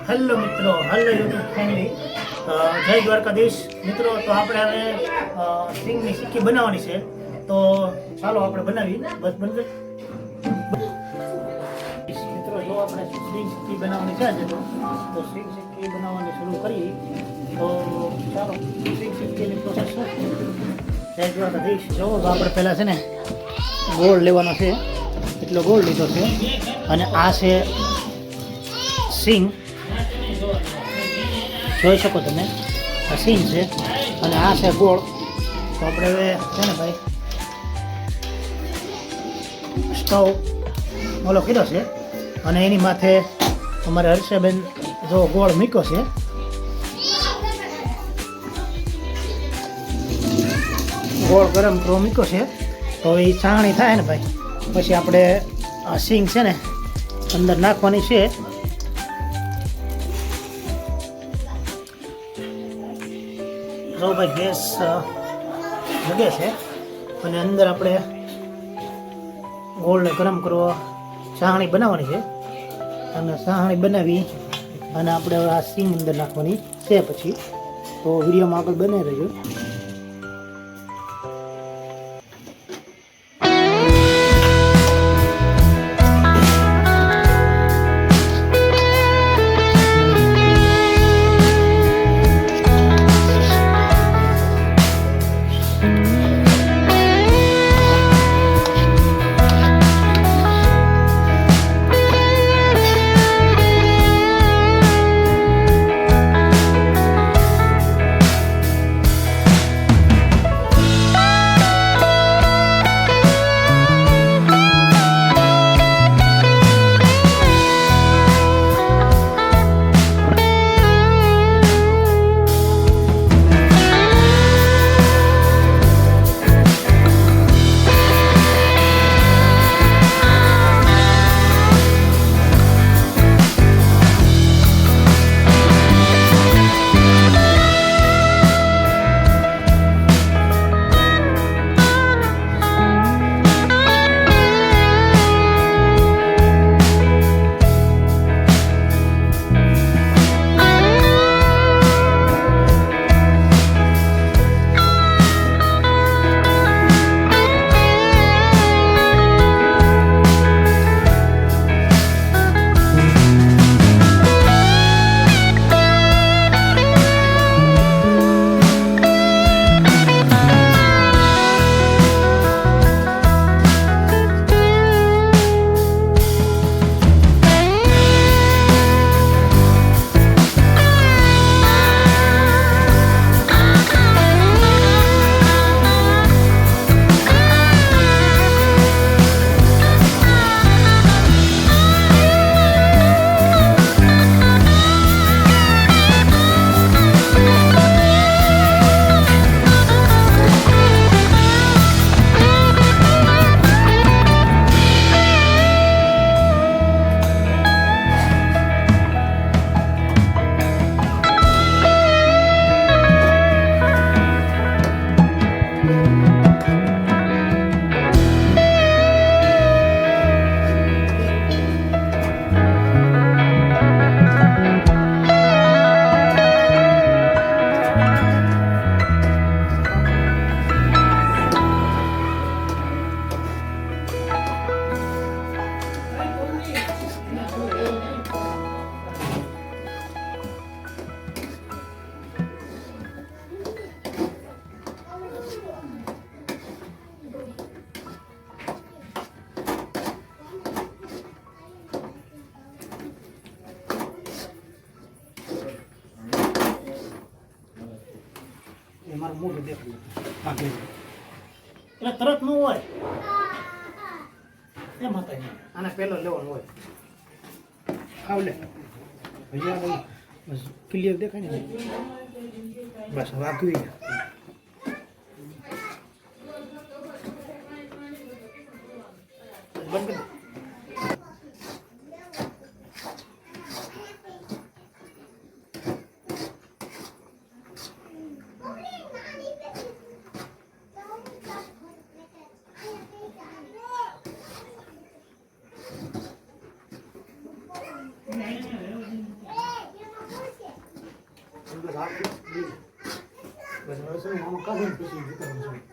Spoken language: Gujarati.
હેલો મિત્રો, હેલો યુટ્યુબ ફેમિલી, જય દ્વારકાધીશ મિત્રો. તો આપણે હવે સિંગની સિક્કી બનાવવાની છે, તો ચાલો આપણે બનાવી. બસ બંધ મિત્રો, જો આપણે સિંગ સિક્કી બનાવવાની છે આજે, તો સિંગ સિક્કી બનાવવાની શરૂ કરી. તો ચાલો સિંગ સિક્કીની પ્રોસેસ શું છે. જય દ્વારકાધીશ. જો આપણે પહેલાં છે ને ગોળ લેવાનો છે, એટલો ગોળ લીધો છે, અને આ છે સિંગ, જોઈ શકો તમે. આ સિંગ છે અને આ છે ગોળ. તો આપણે હવે છે ને ભાઈ સ્ટવ ઓલો કીધો છે, અને એની માથે અમારે હર્ષાબેન જો ગોળ મૂક્યો છે. ગોળ ગરમ કરવા મૂક્યો છે, તો એ ચાણી થાય ને ભાઈ, પછી આપણે આ સિંગ છે ને અંદર નાખવાની છે. જો ભાઈ ગેસ લગે છે, અને અંદર આપણે ગોળને ગરમ કરવા ચાહણી બનાવવાની છે, અને ચાહણી બનાવી અને આપણે આ સિંગ અંદર નાખવાની છે. પછી તો વિડીયોમાં આગળ બને રહેજો. મારું મોઢું દેખાય એટલે તરત ન હોય એમ હતા. આને પહેલો લેવાનું હોય. આવ લે ભૈયા, બસ ક્લિયર દેખાય ને, બસ વાગવી. બંધ કરી બસ આ ફિક્સ બસ હવે છે ને આમાં કાઢીને પછી ઉતારવાનું છે